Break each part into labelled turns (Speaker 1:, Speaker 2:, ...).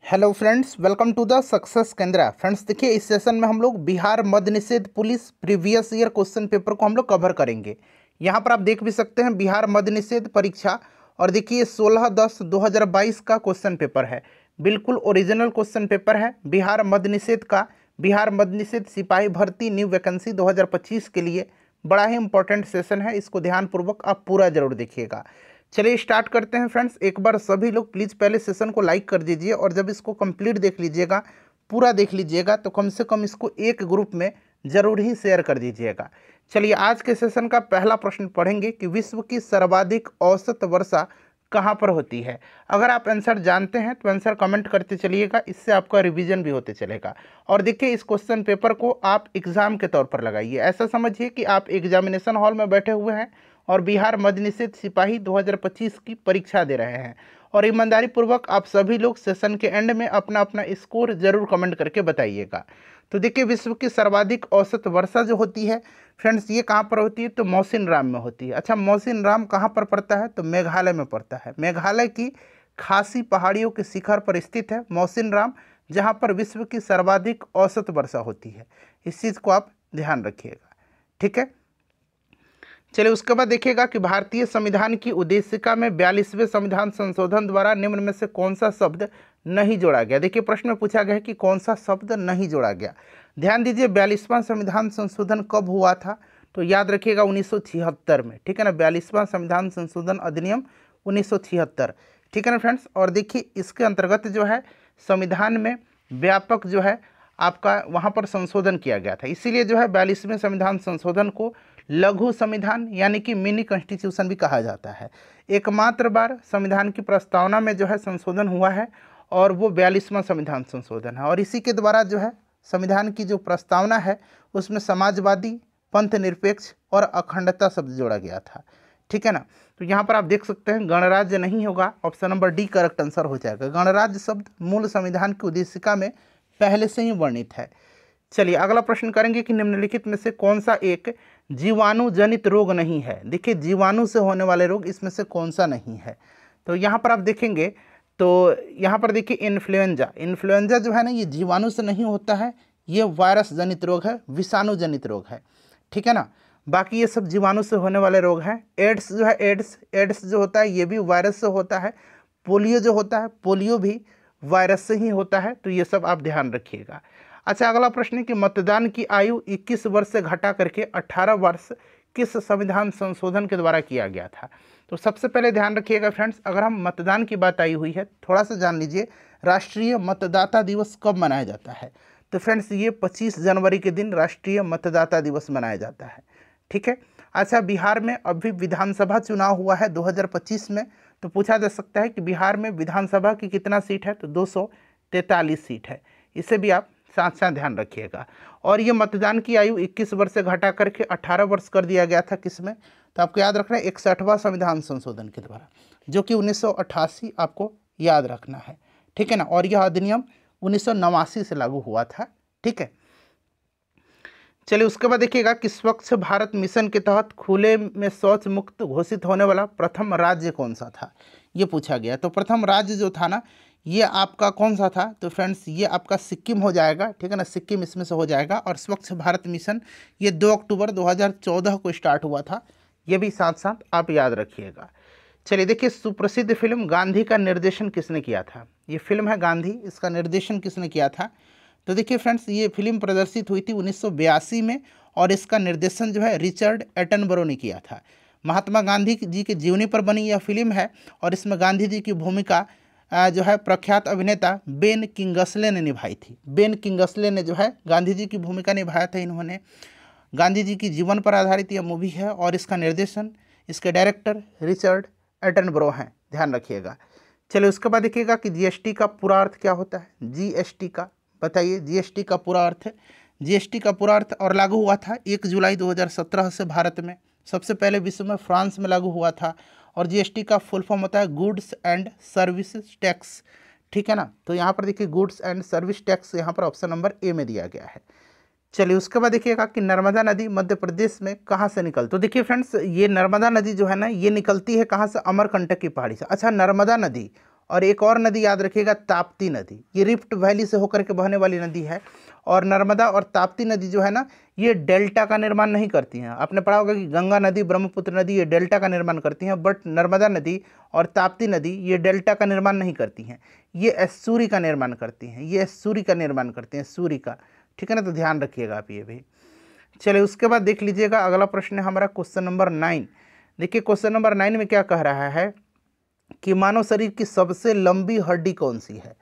Speaker 1: Hello friends, welcome to the success Kendra. Friends देखिए, इस session में हम लोग बिहार मद्य निषेध police previous year question paper को हम लोग कवर करेंगे। यहाँ पर आप देख भी सकते हैं बिहार मद्य निषेध परीक्षा, और देखिए 16/10/2022 का क्वेश्चन पेपर है। बिल्कुल ओरिजिनल क्वेश्चन पेपर है बिहार मद्य निषेध का। बिहार मद्य निषेध सिपाही भर्ती न्यू वैकेंसी 2025 के लिए बड़ा ही इंपॉर्टेंट सेशन है। इसको ध्यानपूर्वक आप पूरा जरूर देखिएगा। चलिए स्टार्ट करते हैं फ्रेंड्स। एक बार सभी लोग प्लीज़ पहले सेशन को लाइक कर दीजिए, और जब इसको कंप्लीट देख लीजिएगा, पूरा देख लीजिएगा, तो कम से कम इसको एक ग्रुप में जरूर ही शेयर कर दीजिएगा। चलिए आज के सेशन का पहला प्रश्न पढ़ेंगे कि विश्व की सर्वाधिक औसत वर्षा कहाँ पर होती है। अगर आप आंसर जानते हैं तो आंसर कमेंट करते चलिएगा, इससे आपका रिवीजन भी होते चलेगा। और देखिए, इस क्वेश्चन पेपर को आप एग्ज़ाम के तौर पर लगाइए। ऐसा समझिए कि आप एग्जामिनेशन हॉल में बैठे हुए हैं और बिहार मद्य निषेध सिपाही 2025 की परीक्षा दे रहे हैं, और ईमानदारी पूर्वक आप सभी लोग सेशन के एंड में अपना अपना स्कोर जरूर कमेंट करके बताइएगा। तो देखिए, विश्व की सर्वाधिक औसत वर्षा जो होती है फ्रेंड्स, ये कहाँ पर होती है तो मौसिन राम में होती है। अच्छा, मौसिन राम कहाँ पर पड़ता है तो मेघालय में पड़ता है। मेघालय की खासी पहाड़ियों के शिखर पर स्थित है मौसिन राम, जहाँ पर विश्व की सर्वाधिक औसत वर्षा होती है। इस चीज़ को आप ध्यान रखिएगा, ठीक है। चलिए उसके बाद देखिएगा कि भारतीय संविधान की उद्देशिका में 42वें संविधान संशोधन द्वारा निम्न में से कौन सा शब्द नहीं जोड़ा गया। देखिए, प्रश्न में पूछा गया है कि कौन सा शब्द नहीं जोड़ा गया। ध्यान दीजिए, 42वां संविधान संशोधन कब हुआ था तो याद रखिएगा 1976 में, ठीक है ना। 42वां संविधान संशोधन अधिनियम 1976, ठीक है ना फ्रेंड्स। और देखिए, इसके अंतर्गत जो है संविधान में व्यापक जो है आपका वहाँ पर संशोधन किया गया था। इसीलिए जो है 42वें संविधान संशोधन को लघु संविधान यानी कि मिनी कॉन्स्टिट्यूशन भी कहा जाता है। एकमात्र बार संविधान की प्रस्तावना में जो है संशोधन हुआ है, और वो 42वां संविधान संशोधन है। और इसी के द्वारा जो है संविधान की जो प्रस्तावना है उसमें समाजवादी, पंथ निरपेक्ष और अखंडता शब्द जोड़ा गया था, ठीक है ना। तो यहाँ पर आप देख सकते हैं गणराज्य नहीं होगा, option number D correct answer हो जाएगा। गणराज्य शब्द मूल संविधान की उद्देशिका में पहले से ही वर्णित है। चलिए अगला प्रश्न करेंगे कि निम्नलिखित में से कौन सा एक जीवाणु जनित रोग नहीं है। देखिए, जीवाणु से होने वाले रोग इसमें से कौन सा नहीं है। तो यहाँ पर आप देखेंगे तो यहाँ पर देखिए इन्फ्लुएंजा जो है ना, ये जीवाणु से नहीं होता है, ये वायरस जनित रोग है, विषाणु जनित रोग है, ठीक है ना। बाकी ये सब जीवाणु से होने वाले रोग हैं। एड्स जो है, एड्स जो होता है ये भी वायरस से होता है। पोलियो जो होता है, पोलियो भी वायरस से ही होता है। तो ये सब आप ध्यान रखिएगा। अच्छा, अगला प्रश्न है कि मतदान की आयु 21 वर्ष से घटा करके 18 वर्ष किस संविधान संशोधन के द्वारा किया गया था। तो सबसे पहले ध्यान रखिएगा फ्रेंड्स, अगर हम मतदान की बात आई हुई है, थोड़ा सा जान लीजिए राष्ट्रीय मतदाता दिवस कब मनाया जाता है। तो फ्रेंड्स, ये 25 जनवरी के दिन राष्ट्रीय मतदाता दिवस मनाया जाता है, ठीक है। अच्छा, बिहार में अभी विधानसभा चुनाव हुआ है 2025 में, तो पूछा जा सकता है कि बिहार में विधानसभा की कितना सीट है तो 243 सीट है। इसे भी आप साथ साथ ध्यान रखिएगा। और ये मतदान की आयु 21 वर्ष से घटा करके 18 वर्ष कर दिया गया था किसमें, तो आपको याद रखना है 61वां संविधान संशोधन के द्वारा, जो कि 1988 आपको याद रखना है, ठीक है ना। और यह अधिनियम 1989 से लागू हुआ था, ठीक है। चलिए उसके बाद देखिएगा कि स्वच्छ भारत मिशन के तहत खुले में शौच मुक्त घोषित होने वाला प्रथम राज्य कौन सा था, ये पूछा गया। तो प्रथम राज्य जो था ना, ये आपका कौन सा था तो फ्रेंड्स, ये आपका सिक्किम हो जाएगा, ठीक है ना। सिक्किम इसमें से हो जाएगा। और स्वच्छ भारत मिशन ये 2 अक्टूबर 2014 को स्टार्ट हुआ था, ये भी साथ साथ आप याद रखिएगा। चलिए देखिए, सुप्रसिद्ध फिल्म गांधी का निर्देशन किसने किया था। ये फिल्म है गांधी, इसका निर्देशन किसने किया था। तो देखिए फ्रेंड्स, ये फिल्म प्रदर्शित हुई थी 1982 में, और इसका निर्देशन जो है रिचर्ड एटनबरो ने किया था। महात्मा गांधी जी की जीवनी पर बनी यह फिल्म है, और इसमें गांधी जी की भूमिका जो है प्रख्यात अभिनेता बेन किंगसले ने निभाई थी। बेन किंगसले ने जो है गांधी जी की भूमिका निभाया था इन्होंने। गांधी जी की जीवन पर आधारित यह मूवी है, और इसका निर्देशन, इसके डायरेक्टर रिचर्ड एटनबरो हैं, ध्यान रखिएगा। चलिए उसके बाद देखिएगा कि जीएसटी का पूरा अर्थ क्या होता है। जीएसटी का बताइए, जीएसटी का पूरा अर्थ। जीएसटी का पूरा अर्थ और लागू हुआ था 1 जुलाई 2017 से भारत में। सबसे पहले विश्व में फ्रांस में लागू हुआ था। और जीएसटी का फुल फॉर्म होता है गुड्स एंड सर्विसेज टैक्स, ठीक है ना। तो यहाँ पर देखिए गुड्स एंड सर्विस टैक्स यहाँ पर ऑप्शन नंबर ए में दिया गया है। चलिए उसके बाद देखिएगा कि नर्मदा नदी मध्य प्रदेश में कहाँ से निकलती। तो देखिए फ्रेंड्स, ये नर्मदा नदी जो है ना, ये निकलती है कहाँ से, अमरकंटक की पहाड़ी से। अच्छा, नर्मदा नदी और एक और नदी याद रखिएगा, ताप्ती नदी, ये रिफ्ट वैली से होकर के बहने वाली नदी है। और नर्मदा और ताप्ती नदी जो है ना, ये डेल्टा का निर्माण नहीं करती हैं। आपने पढ़ा होगा कि गंगा नदी, ब्रह्मपुत्र नदी ये डेल्टा का निर्माण करती हैं, बट नर्मदा नदी और ताप्ती नदी ये डेल्टा का निर्माण नहीं करती हैं, ये एस्चुरी का निर्माण करती हैं, ये एस्चुरी का निर्माण करती हैं, एस्चुरी का, ठीक है ना, तो ध्यान रखिएगा आप ये भी। चलिए उसके बाद देख लीजिएगा अगला प्रश्न है हमारा क्वेश्चन नंबर 9। देखिए क्वेश्चन नंबर 9 में क्या कह रहा है कि मानव शरीर की सबसे लंबी हड्डी कौन सी है।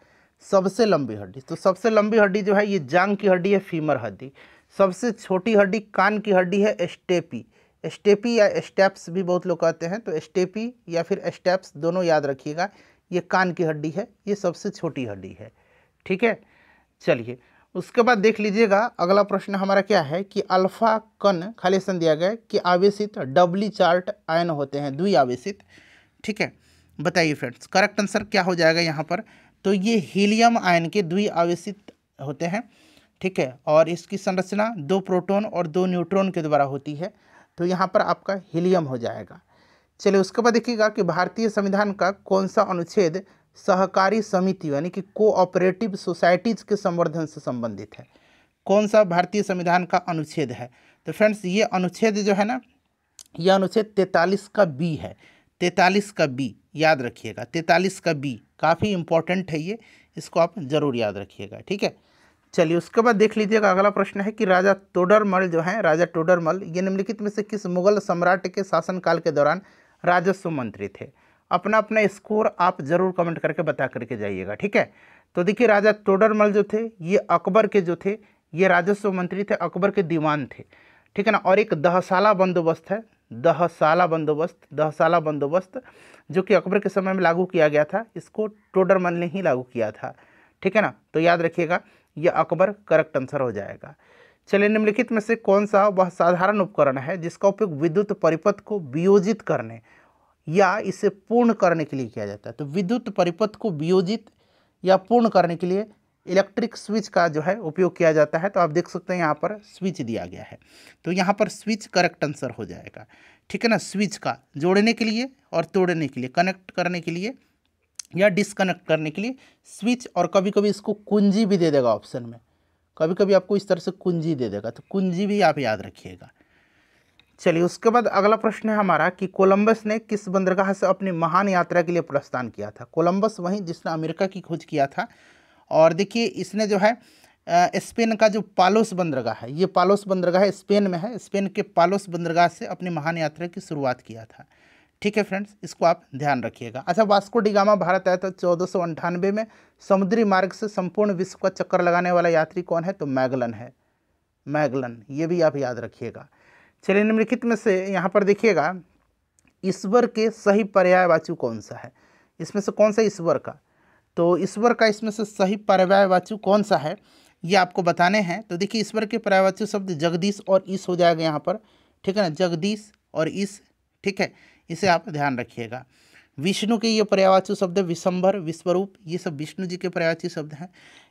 Speaker 1: सबसे लंबी हड्डी, तो सबसे लंबी हड्डी जो है ये जांग की हड्डी है, फीमर हड्डी। सबसे छोटी हड्डी कान की हड्डी है, स्टेपी। स्टेपी या स्टेप्स भी बहुत लोग कहते हैं, तो स्टेपी या फिर स्टेप्स दोनों याद रखिएगा। ये कान की हड्डी है, ये सबसे छोटी हड्डी है, ठीक है। चलिए उसके बाद देख लीजिएगा अगला प्रश्न हमारा क्या है कि अल्फा कण खाली स्थान दिया गया कि आवेशित डबली चार्ट आयन होते हैं, द्विआवेशित, ठीक है। बताइए फ्रेंड्स करेक्ट आंसर क्या हो जाएगा यहाँ पर। तो ये हीलियम आयन के द्विआवेशित होते हैं, ठीक है, और इसकी संरचना 2 प्रोटॉन और 2 न्यूट्रॉन के द्वारा होती है, तो यहाँ पर आपका हीलियम हो जाएगा। चलिए उसके बाद देखिएगा कि भारतीय संविधान का कौन सा अनुच्छेद सहकारी समिति यानी कि कोऑपरेटिव सोसाइटीज के संवर्धन से संबंधित है। कौन सा भारतीय संविधान का अनुच्छेद है। तो फ्रेंड्स ये अनुच्छेद जो है ना, ये अनुच्छेद 43 का बी है, 43 का बी याद रखिएगा, 43 का बी काफ़ी इंपॉर्टेंट है ये, इसको आप जरूर याद रखिएगा, ठीक है। चलिए उसके बाद देख लीजिएगा अगला प्रश्न है कि राजा तोडरमल जो है, राजा तोडरमल ये निम्नलिखित में से किस मुगल सम्राट के शासनकाल के दौरान राजस्व मंत्री थे। अपना अपना स्कोर आप जरूर कमेंट करके बता करके जाइएगा, ठीक है। तो देखिए राजा तोडरमल जो थे ये अकबर के जो थे ये राजस्व मंत्री थे, अकबर के दीवान थे, ठीक है ना। और एक दहसाला बंदोबस्त है, दहसाला बंदोबस्त जो कि अकबर के समय में लागू किया गया था, इसको तोडरमल ने ही लागू किया था, ठीक है ना। तो याद रखिएगा ये अकबर करेक्ट आंसर हो जाएगा। चलिए निम्नलिखित में से कौन सा वह साधारण उपकरण है जिसका उपयोग विद्युत परिपथ को वियोजित करने या इसे पूर्ण करने के लिए किया जाता है। तो विद्युत परिपथ को वियोजित या पूर्ण करने के लिए इलेक्ट्रिक स्विच का जो है उपयोग किया जाता है। तो आप देख सकते हैं यहाँ पर स्विच दिया गया है, तो यहाँ पर स्विच करेक्ट आंसर हो जाएगा, ठीक है ना। स्विच का जोड़ने के लिए और तोड़ने के लिए, कनेक्ट करने के लिए या डिसकनेक्ट करने के लिए स्विच, और कभी कभी इसको कुंजी भी दे देगा ऑप्शन में, कभी कभी आपको इस तरह से कुंजी दे देगा, तो कुंजी भी आप याद रखिएगा। चलिए उसके बाद अगला प्रश्न है हमारा कि कोलंबस ने किस बंदरगाह से अपनी महान यात्रा के लिए प्रस्थान किया था। कोलंबस वहीं जिसने अमेरिका की खोज किया था। और देखिए इसने जो है स्पेन का जो पालोस बंदरगाह है, ये पालोस बंदरगाह स्पेन में है, स्पेन के पालोस बंदरगाह से अपनी महान यात्रा की शुरुआत किया था, ठीक है फ्रेंड्स, इसको आप ध्यान रखिएगा। अच्छा वास्को डी गामा भारत आया था 1498 में। समुद्री मार्ग से संपूर्ण विश्व का चक्कर लगाने वाला यात्री कौन है। तो मैगलन है, मैगलन, ये भी आप याद रखिएगा। चलिए निम्नलिखित में से यहाँ पर देखिएगा ईश्वर के सही पर्यायवाची कौन सा है। इसमें से कौन सा ईश्वर का, तो ईश्वर का इसमें से सही पर्यायवाची कौन सा है ये आपको बताने हैं। तो देखिए ईश्वर के पर्यायवाची शब्द जगदीश और ईश हो जाएगा यहाँ पर, ठीक है ना, जगदीश और ईश, ठीक है, इसे आप ध्यान रखिएगा। विष्णु के ये पर्यायवाची शब्द है विशंभर, विश्वरूप, ये सब विष्णु जी के पर्यायवाची शब्द हैं।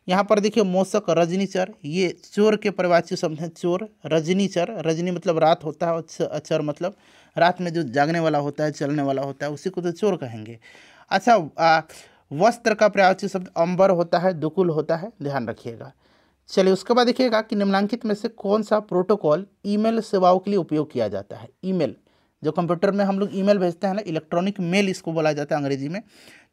Speaker 1: यहाँ पर देखिए मोसक, रजनीचर, ये चोर के पर्यायवाची शब्द हैं, चोर, रजनीचर, रजनी मतलब रात होता है और चर मतलब रात में जो जागने वाला होता है, चलने वाला होता है, उसी को तो चोर कहेंगे। अच्छा वस्त्र का पर्यायवाची शब्द अंबर होता है, दुकुल होता है, ध्यान रखिएगा। चलिए उसके बाद देखिएगा कि निम्नलिखित में से कौन सा प्रोटोकॉल ईमेल सेवाओं के लिए उपयोग किया जाता है। ईमेल जो कंप्यूटर में हम लोग ईमेल भेजते हैं ना, इलेक्ट्रॉनिक मेल इसको बोला जाता है अंग्रेजी में,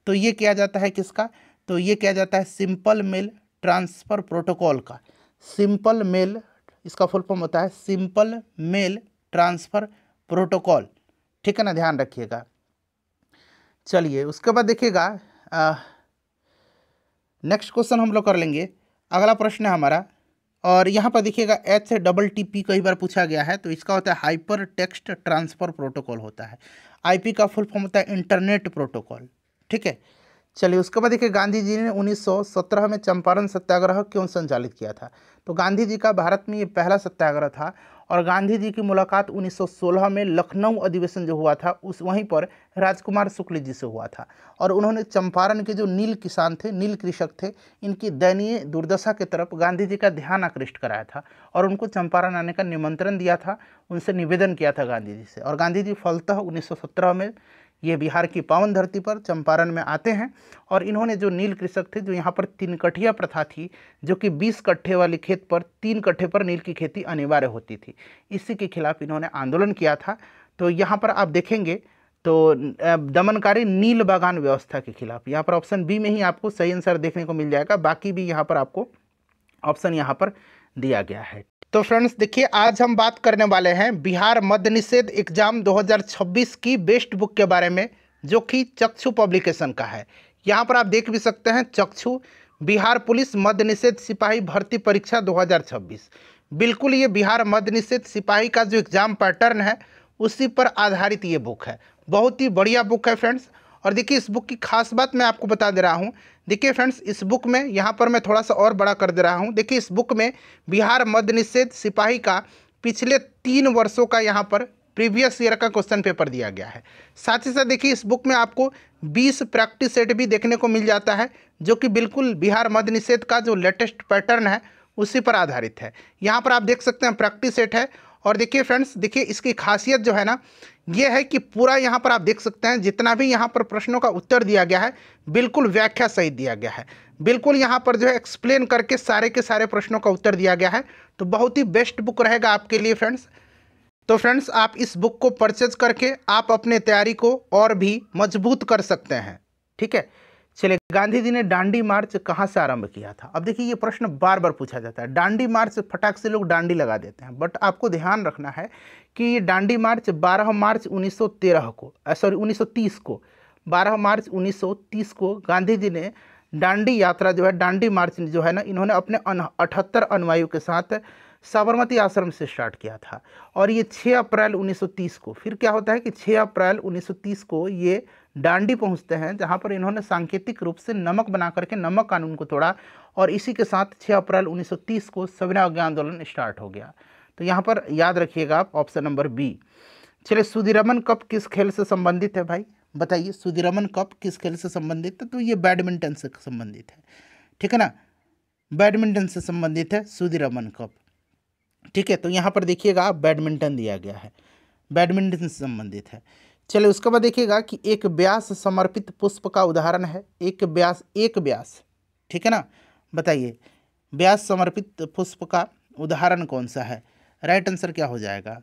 Speaker 1: तो ये किया जाता है किसका, तो ये किया जाता है सिंपल मेल ट्रांसफ़र प्रोटोकॉल का। सिंपल मेल इसका फुल फॉर्म होता है सिंपल मेल ट्रांसफ़र प्रोटोकॉल, ठीक है ना, ध्यान रखिएगा। चलिए उसके बाद देखिएगा नेक्स्ट क्वेश्चन हम लोग कर लेंगे। अगला प्रश्न है हमारा, और यहाँ पर देखिएगा HTTP कई बार पूछा गया है, तो इसका होता है हाइपर टेक्स्ट ट्रांसफ़र प्रोटोकॉल होता है। IP का फुल फॉर्म होता है इंटरनेट प्रोटोकॉल, ठीक है। चलिए उसके बाद देखिए गांधी जी ने 1917 में चंपारण सत्याग्रह क्यों संचालित किया था। तो गांधी जी का भारत में ये पहला सत्याग्रह था, और गांधी जी की मुलाकात 1916 में लखनऊ अधिवेशन जो हुआ था उस वहीं पर राजकुमार शुक्ल जी से हुआ था। और उन्होंने चंपारण के जो नील किसान थे, नील कृषक थे, इनकी दयनीय दुर्दशा की तरफ गांधी जी का ध्यान आकृष्ट कराया था, और उनको चंपारण आने का निमंत्रण दिया था, उनसे निवेदन किया था गांधी जी से। और गांधी जी फलतः 1917 में ये बिहार की पावन धरती पर चंपारण में आते हैं और इन्होंने जो नील कृषक थे, जो यहाँ पर 3 कठिया प्रथा थी, जो कि 20 कट्ठे वाले खेत पर 3 कट्ठे पर नील की खेती अनिवार्य होती थी, इसी के खिलाफ इन्होंने आंदोलन किया था। तो यहाँ पर आप देखेंगे तो दमनकारी नील बागान व्यवस्था के खिलाफ, यहाँ पर ऑप्शन बी में ही आपको सही आंसर देखने को मिल जाएगा, बाकी भी यहाँ पर आपको ऑप्शन यहाँ पर दिया गया है। तो फ्रेंड्स देखिए, आज हम बात करने वाले हैं बिहार मद्य निषेध एग्जाम 2026 की बेस्ट बुक के बारे में, जो कि चक्षु पब्लिकेशन का है। यहाँ पर आप देख भी सकते हैं, चक्षु बिहार पुलिस मद्य निषेध सिपाही भर्ती परीक्षा 2026। बिल्कुल ये बिहार मद्य निषेध सिपाही का जो एग्जाम पैटर्न है उसी पर आधारित ये बुक है। बहुत ही बढ़िया बुक है फ्रेंड्स। और देखिए, इस बुक की खास बात मैं आपको बता दे रहा हूँ। देखिए फ्रेंड्स, इस बुक में यहाँ पर मैं थोड़ा सा और बड़ा कर दे रहा हूँ। देखिए, इस बुक में बिहार मद्य निषेध सिपाही का पिछले 3 वर्षों का यहाँ पर प्रीवियस ईयर का क्वेश्चन पेपर दिया गया है। साथ ही साथ देखिए, इस बुक में आपको 20 प्रैक्टिस सेट भी देखने को मिल जाता है, जो कि बिल्कुल बिहार मद्य निषेध का जो लेटेस्ट पैटर्न है उसी पर आधारित है। यहाँ पर आप देख सकते हैं प्रैक्टिस सेट है। और देखिए फ्रेंड्स, देखिए इसकी खासियत जो है ना, ये है कि पूरा यहाँ पर आप देख सकते हैं जितना भी यहाँ पर प्रश्नों का उत्तर दिया गया है बिल्कुल व्याख्या सहित दिया गया है। बिल्कुल यहाँ पर जो है एक्सप्लेन करके सारे के सारे प्रश्नों का उत्तर दिया गया है। तो बहुत ही बेस्ट बुक रहेगा आपके लिए फ्रेंड्स। तो फ्रेंड्स, आप इस बुक को परचेज करके आप अपने तैयारी को और भी मजबूत कर सकते हैं। ठीक है, चलिए, गांधी जी ने दांडी मार्च कहाँ से आरंभ किया था? अब देखिए, ये प्रश्न बार बार पूछा जाता है। दांडी मार्च फटाक से लोग दांडी लगा देते हैं, बट आपको ध्यान रखना है कि ये दांडी मार्च 12 मार्च 1913 को, सॉरी 1930 को, 12 मार्च 1930 को गांधी जी ने दांडी यात्रा जो है, दांडी मार्च जो है ना, इन्होंने अपने 78 अनुयायियों के साथ साबरमती आश्रम से स्टार्ट किया था। और ये 6 अप्रैल 1930 को, फिर क्या होता है कि 6 अप्रैल 1930 को ये दांडी पहुंचते हैं, जहां पर इन्होंने सांकेतिक रूप से नमक बना करके नमक कानून को तोड़ा। और इसी के साथ 6 अप्रैल 1930 को सविनय अवज्ञा आंदोलन स्टार्ट हो गया। तो यहाँ पर याद रखिएगा आप ऑप्शन नंबर बी। चलिए, सुदीरमन कप किस खेल से संबंधित है भाई? बताइए, सुदीरमन कप किस खेल से संबंधित है? तो ये बैडमिंटन से संबंधित है। ठीक है ना, बैडमिंटन से संबंधित है सुदीरमन कप। ठीक है, तो यहाँ पर देखिएगा आप, बैडमिंटन दिया गया है, बैडमिंटन से संबंधित है। चलिए, उसके बाद देखिएगा कि एक व्यास समर्पित पुष्प का उदाहरण है। एक व्यास, ठीक है ना, बताइए व्यास समर्पित पुष्प का उदाहरण कौन सा है? राइट आंसर क्या हो जाएगा?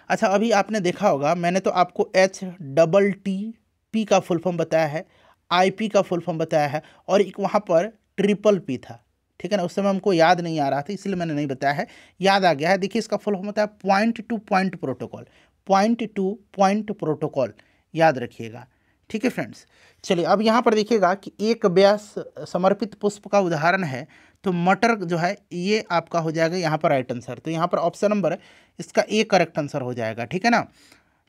Speaker 1: अच्छा, अभी आपने देखा होगा, मैंने तो आपको HTTP का फुल फॉर्म बताया है, IP का फुल फॉर्म बताया है, और एक वहाँ पर PPP था। ठीक है ना, उस समय हमको याद नहीं आ रहा था, इसलिए मैंने नहीं बताया है, याद आ गया है। देखिए, इसका फुल फॉर्म होता है point two point protocol, point two point protocol, याद रखिएगा। ठीक है फ्रेंड्स, चलिए अब यहाँ पर देखिएगा कि एक व्यास समर्पित पुष्प का उदाहरण है, तो मटर जो है ये आपका हो जाएगा यहाँ पर राइट आंसर। तो यहाँ पर ऑप्शन नंबर इसका ए करेक्ट आंसर हो जाएगा। ठीक है ना,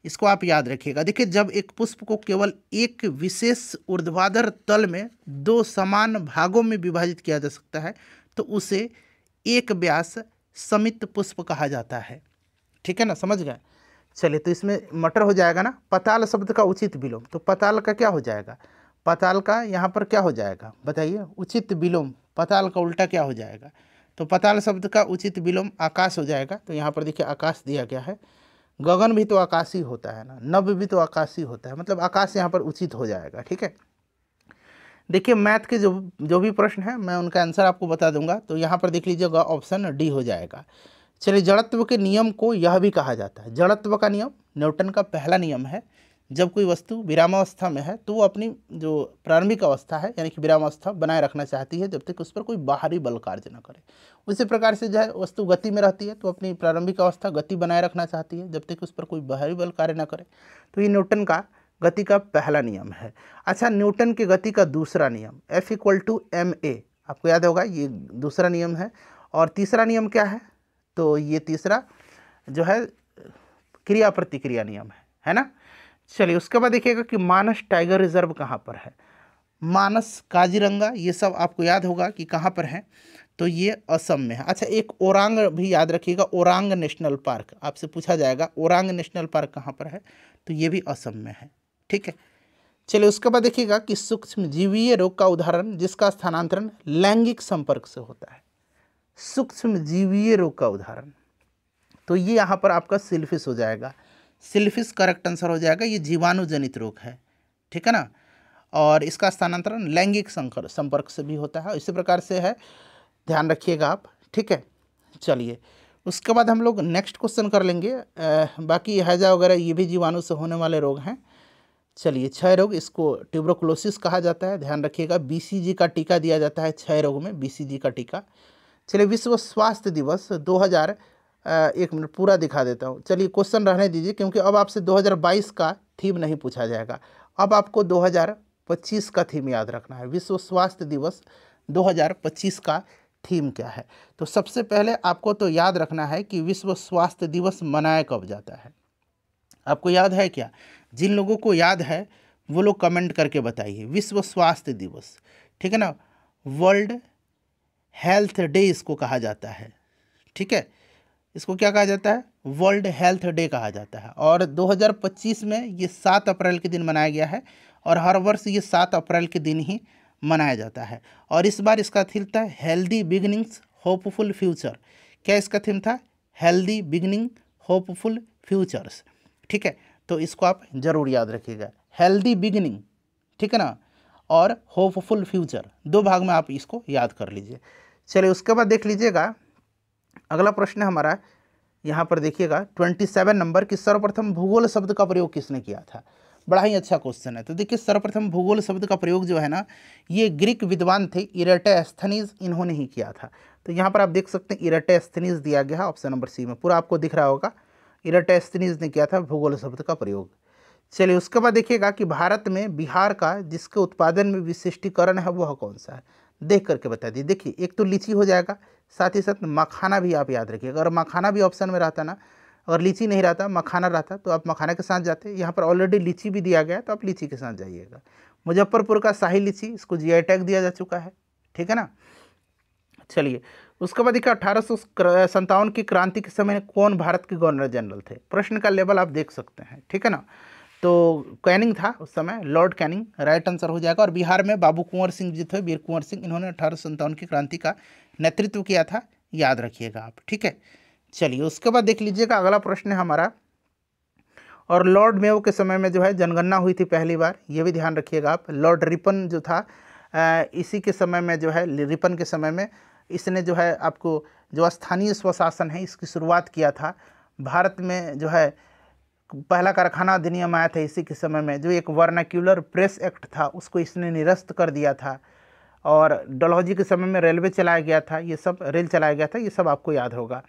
Speaker 1: इसको आप याद रखिएगा। देखिए, जब एक पुष्प को केवल एक विशेष ऊर्ध्वाधर तल में 2 समान भागों में विभाजित किया जा सकता है, तो उसे एक व्यास समित पुष्प कहा जाता है। ठीक है ना, समझ गए? चलिए, तो इसमें मटर हो जाएगा ना। पताल शब्द का उचित विलोम, तो पताल का क्या हो जाएगा? पताल का यहाँ पर क्या हो जाएगा बताइए? उचित विलोम, पताल का उल्टा क्या हो जाएगा? तो पताल शब्द का उचित विलोम आकाश हो जाएगा। तो यहाँ पर देखिए आकाश दिया गया है। गगन भी तो आकाशी होता है ना, नभ भी तो आकाशी होता है, मतलब आकाश यहाँ पर उचित हो जाएगा। ठीक है, देखिए मैथ के जो भी प्रश्न है मैं उनका आंसर आपको बता दूंगा। तो यहाँ पर देख लीजिएगा, ऑप्शन डी हो जाएगा। चलिए, जड़त्व के नियम को यह भी कहा जाता है। जड़त्व का नियम न्यूटन का पहला नियम है। जब कोई वस्तु विरामावस्था में है तो वो अपनी जो प्रारंभिक अवस्था है यानी कि विरामावस्था बनाए रखना चाहती है जब तक उस पर कोई बाहरी बल कार्य न करे। उसी प्रकार से जो है वस्तु गति में रहती है तो अपनी प्रारंभिक अवस्था गति बनाए रखना चाहती है जब तक उस पर कोई बाहरी बल कार्य न करे। तो ये न्यूटन का गति का पहला नियम है। अच्छा, न्यूटन की गति का दूसरा नियम F = ma, आपको याद होगा, ये दूसरा नियम है। और तीसरा नियम क्या है? तो ये तीसरा जो है क्रिया प्रतिक्रिया नियम है ना। चलिए, उसके बाद देखिएगा कि मानस टाइगर रिजर्व कहाँ पर है। मानस, काजीरंगा, ये सब आपको याद होगा कि कहाँ पर है, तो ये असम में है। अच्छा, एक ओरांग भी याद रखिएगा, ओरांग नेशनल पार्क आपसे पूछा जाएगा, ओरांग नेशनल पार्क कहाँ पर है, तो ये भी असम में है। ठीक है, चलिए उसके बाद देखिएगा कि सूक्ष्म जीवीय रोग का उदाहरण जिसका स्थानांतरण लैंगिक संपर्क से होता है। सूक्ष्म जीवीय रोग का उदाहरण, तो ये यहाँ पर आपका सिल्फिश हो जाएगा। सिल्फिश करेक्ट आंसर हो जाएगा, ये जीवाणु जनित रोग है, ठीक है ना। और इसका स्थानांतरण लैंगिक संपर्क से भी होता है, इसी प्रकार से है, ध्यान रखिएगा आप, ठीक है। चलिए उसके बाद हम लोग नेक्स्ट क्वेश्चन कर लेंगे। बाकी हैजा वगैरह ये भी जीवाणु से होने वाले रोग हैं। चलिए क्षय रोग, इसको ट्यूबरकुलोसिस कहा जाता है, ध्यान रखिएगा। बीसीजी का टीका दिया जाता है क्षय रोग में, बीसीजी का टीका। चलिए विश्व स्वास्थ्य दिवस 2000, एक मिनट पूरा दिखा देता हूँ। चलिए क्वेश्चन रहने दीजिए, क्योंकि अब आपसे 2022 का थीम नहीं पूछा जाएगा, अब आपको 2025 का थीम याद रखना है। विश्व स्वास्थ्य दिवस 2025 का थीम क्या है? तो सबसे पहले आपको तो याद रखना है कि विश्व स्वास्थ्य दिवस मनाया कब जाता है। आपको याद है क्या? जिन लोगों को याद है वो लोग कमेंट करके बताइए। विश्व स्वास्थ्य दिवस, ठीक है ना, वर्ल्ड हेल्थ डे इसको कहा जाता है, ठीक है। इसको क्या कहा जाता है? वर्ल्ड हेल्थ डे कहा जाता है। और 2025 में ये 7 अप्रैल के दिन मनाया गया है, और हर वर्ष ये 7 अप्रैल के दिन ही मनाया जाता है। और इस बार इसका थीम था हेल्दी बिगनिंग्स होपफुल फ्यूचर। क्या इसका थीम था? हेल्दी बिगनिंग होपफुल फ्यूचर्स, ठीक है। तो इसको आप जरूर याद रखिएगा, हेल्दी बिगनिंग, ठीक है ना, और होपफुल फ्यूचर, 2 भाग में आप इसको याद कर लीजिए। चलिए उसके बाद देख लीजिएगा, अगला प्रश्न हमारा यहाँ पर देखिएगा 27 नंबर की, सर्वप्रथम भूगोल शब्द का प्रयोग किसने किया था? बड़ा ही अच्छा क्वेश्चन है। तो देखिए सर्वप्रथम भूगोल शब्द का प्रयोग जो है ना, ये ग्रीक विद्वान थे इरेटोस्थनीज, इन्होंने ही किया था। तो यहाँ पर आप देख सकते हैं इरेटोस्थनीज दिया गया है ऑप्शन नंबर सी में, पूरा आपको दिख रहा होगा, इरेटोस्थनीज ने किया था भूगोल शब्द का प्रयोग। चलिए उसके बाद देखिएगा कि भारत में बिहार का जिसके उत्पादन में विशिष्टीकरण है वह कौन सा है? देख करके बता दी। देखिए एक तो लीची हो जाएगा, साथ ही साथ मखाना भी आप याद रखिएगा। अगर मखाना भी ऑप्शन में रहता ना, अगर लीची नहीं रहता मखाना रहता तो आप मखाना के साथ जाते। यहाँ पर ऑलरेडी लीची भी दिया गया है तो आप लीची के साथ जाइएगा। मुजफ्फरपुर का शाही लीची, इसको जीआई टैग दिया जा चुका है, ठीक है ना। चलिए उसके बाद देखिए 1857 की क्रांति के समय कौन भारत के गवर्नर जनरल थे? प्रश्न का लेवल आप देख सकते हैं, ठीक है ना। तो कैनिंग था उस समय, लॉर्ड कैनिंग राइट आंसर हो जाएगा। और बिहार में बाबू कुंवर सिंह जी थे, वीर कुंवर सिंह, इन्होंने 1857 की क्रांति का नेतृत्व किया था, याद रखिएगा आप, ठीक है। चलिए उसके बाद देख लीजिएगा अगला प्रश्न है हमारा, और लॉर्ड मेयो के समय में जो है जनगणना हुई थी पहली बार, ये भी ध्यान रखिएगा आप। लॉर्ड रिपन जो था, इसी के समय में जो है, रिपन के समय में इसने जो है आपको जो स्थानीय स्वशासन है इसकी शुरुआत किया था। भारत में जो है पहला कारखाना अधिनियम आया था इसी के समय में, जो एक वर्नाक्यूलर प्रेस एक्ट था उसको इसने निरस्त कर दिया था। और डलहौजी के समय में रेलवे चलाया गया था, ये सब रेल चलाया गया था, ये सब आपको याद होगा।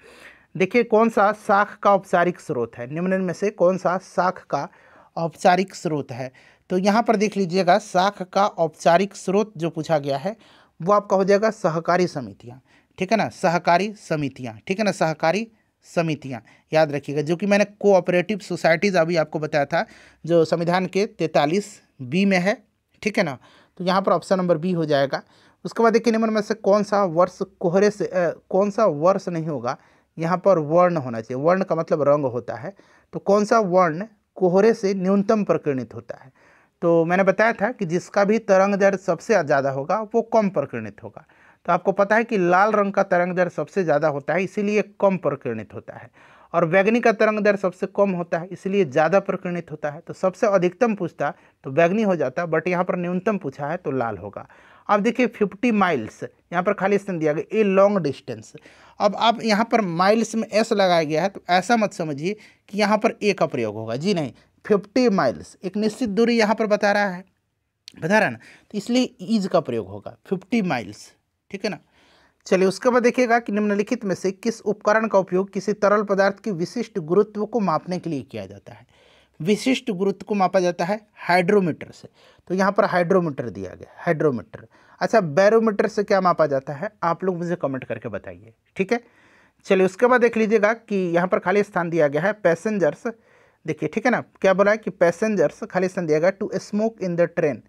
Speaker 1: देखिए कौन सा शाख का औपचारिक स्रोत है? निम्न में से कौन सा शाख का औपचारिक स्रोत है? तो यहाँ पर देख लीजिएगा शाख का औपचारिक स्रोत जो पूछा गया है वो आपका हो जाएगा सहकारी समितियाँ, ठीक है ना, सहकारी समितियाँ, ठीक है ना, सहकारी समितियाँ याद रखिएगा, जो कि मैंने कोऑपरेटिव सोसाइटीज़ अभी आपको बताया था, जो संविधान के 43B में है, ठीक है ना। तो यहाँ पर ऑप्शन नंबर बी हो जाएगा। उसके बाद देखिए निम्न में से कौन सा वर्ष कोहरे से कौन सा वर्ष नहीं होगा? यहाँ पर वर्ण होना चाहिए, वर्ण का मतलब रंग होता है। तो कौन सा वर्ण कोहरे से न्यूनतम प्रकीर्णित होता है? तो मैंने बताया था कि जिसका भी तरंग दैर्घ्य सबसे ज़्यादा होगा वो कम प्रकीर्णित होगा। तो आपको पता है कि लाल रंग का तरंग दैर्घ्य सबसे ज़्यादा होता है, इसीलिए कम प्रकीर्णित होता है। और बैगनी का तरंग दैर्घ्य सबसे कम होता है, इसलिए ज़्यादा प्रकीर्णित होता है। तो सबसे अधिकतम पूछता तो बैगनी हो जाता, बट यहाँ पर न्यूनतम पूछा है तो लाल होगा। अब देखिए 50 माइल्स, यहाँ पर खाली स्थान दिया गया, ए लॉन्ग डिस्टेंस। अब आप यहाँ पर माइल्स में एस लगाया गया है, तो ऐसा मत समझिए कि यहाँ पर ए का प्रयोग होगा, जी नहीं। 50 माइल्स एक निश्चित दूरी यहाँ पर बता रहा है ना, तो इसलिए ईज का प्रयोग होगा 50 माइल्स, ठीक है ना। चलिए उसके बाद देखिएगा कि निम्नलिखित में से किस उपकरण का उपयोग किसी तरल पदार्थ की विशिष्ट गुरुत्व को मापने के लिए किया जाता है? विशिष्ट गुरुत्व को मापा जाता है हाइड्रोमीटर से। तो यहाँ पर हाइड्रोमीटर दिया गया, हाइड्रोमीटर। अच्छा बैरोमीटर से क्या मापा जाता है? आप लोग मुझे कमेंट करके बताइए, ठीक है। चलिए उसके बाद देख लीजिएगा कि यहाँ पर खाली स्थान दिया गया है पैसेंजर्स, देखिए ठीक है ना, क्या बोला है कि पैसेंजर्स खाली स्थान दिया गया to smoke in the train.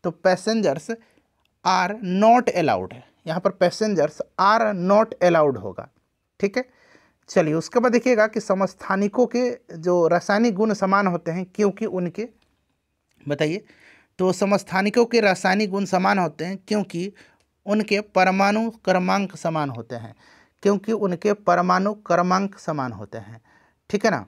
Speaker 1: तो पैसेंजर्स आर नॉट अलाउड है, यहाँ पर पैसेंजर्स आर नॉट अलाउड होगा, ठीक है। चलिए उसके बाद देखिएगा कि समस्थानिकों के जो रासायनिक गुण समान होते हैं क्योंकि उनके, बताइए, तो समस्थानिकों के रासायनिक गुण समान होते हैं क्योंकि उनके परमाणु क्रमांक समान होते हैं, क्योंकि उनके परमाणु क्रमांक समान होते हैं, ठीक है ना।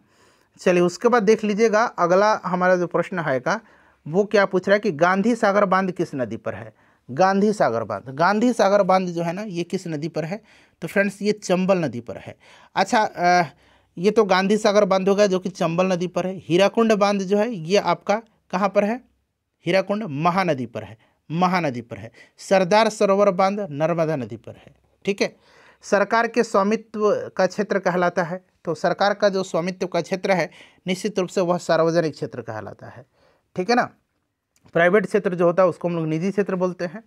Speaker 1: चलिए उसके बाद देख लीजिएगा अगला हमारा जो प्रश्न आएगा वो क्या पूछ रहा है कि गांधी सागर बांध किस नदी पर है। गांधी सागर बांध, गांधी सागर बांध जो है ना ये किस नदी पर है, तो फ्रेंड्स ये चंबल नदी पर है। अच्छा ये तो गांधी सागर बांध होगा जो कि चंबल नदी पर है। हीराकुंड बांध जो है ये आपका कहाँ पर है, हीराकुंड महानदी पर है, महानदी पर है। सरदार सरोवर बांध नर्मदा नदी पर है। ठीक है, सरकार के स्वामित्व का क्षेत्र कहलाता है, तो सरकार का जो स्वामित्व का क्षेत्र है निश्चित रूप से वह सार्वजनिक क्षेत्र कहलाता है। ठीक है ना, प्राइवेट क्षेत्र जो होता है उसको हम लोग निजी क्षेत्र बोलते हैं।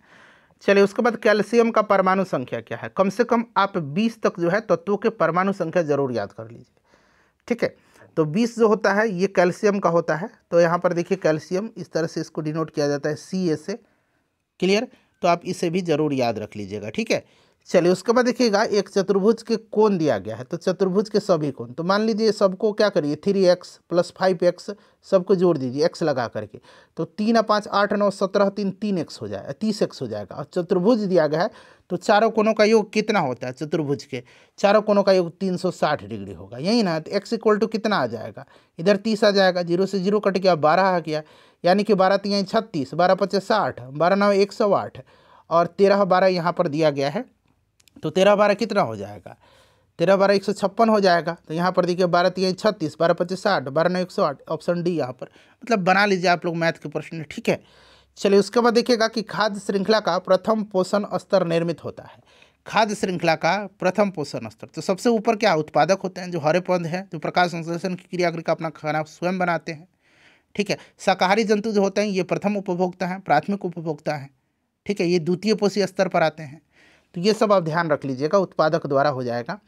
Speaker 1: चलिए उसके बाद कैल्शियम का परमाणु संख्या क्या है, कम से कम आप 20 तक जो है तत्वों के परमाणु संख्या जरूर याद कर लीजिए। ठीक है, तो 20 जो होता है ये कैल्शियम का होता है। तो यहाँ पर देखिए कैल्शियम इस तरह से इसको डिनोट किया जाता है Ca से। क्लियर, तो आप इसे भी जरूर याद रख लीजिएगा। ठीक है, चलिए उसके बाद देखिएगा एक चतुर्भुज के कोण दिया गया है, तो चतुर्भुज के सभी कोण, तो मान लीजिए सबको क्या करिए 3x + 5x सबको जोड़ दीजिए x लगा करके, तो 3 × 5 = 8 × 9 = 17 3 3x हो जाएगा, 30x हो जाएगा। और चतुर्भुज दिया गया है तो चारों कोणों का योग कितना होता है, चतुर्भुज के चारों कोणों का योग 360 डिग्री होगा, यही ना। तो x = कितना आ जाएगा, इधर 30 आ जाएगा, 0 से 0 कट गया, 12 आ गया, यानी कि 12 × 3 = 36, 12 × 5 = 60, 12 × 9 = 108 और 13 × 12 यहाँ पर दिया गया है, तो 13 × 12 कितना हो जाएगा, 13 × 12 = 156 हो जाएगा। तो यहाँ पर देखिए 12 × 3 = 36, 12 × 5 = 60, 12 × 9 = 108, ऑप्शन डी यहाँ पर, मतलब बना लीजिए आप लोग मैथ के प्रश्न। ठीक है, चलिए उसके बाद देखिएगा कि खाद्य श्रृंखला का प्रथम पोषण स्तर निर्मित होता है। खाद्य श्रृंखला का प्रथम पोषण स्तर, तो सबसे ऊपर क्या उत्पादक होते हैं जो हरे पौधे हैं, जो प्रकाश संश्लेषण की क्रिया करके अपना खाना स्वयं बनाते हैं। ठीक है, शाकाहारी जंतु जो होते हैं ये प्रथम उपभोक्ता हैं, प्राथमिक उपभोक्ता हैं। ठीक है, ये द्वितीय पोषी स्तर पर आते हैं। तो ये सब आप ध्यान रख लीजिएगा, उत्पादक द्वारा हो जाएगा।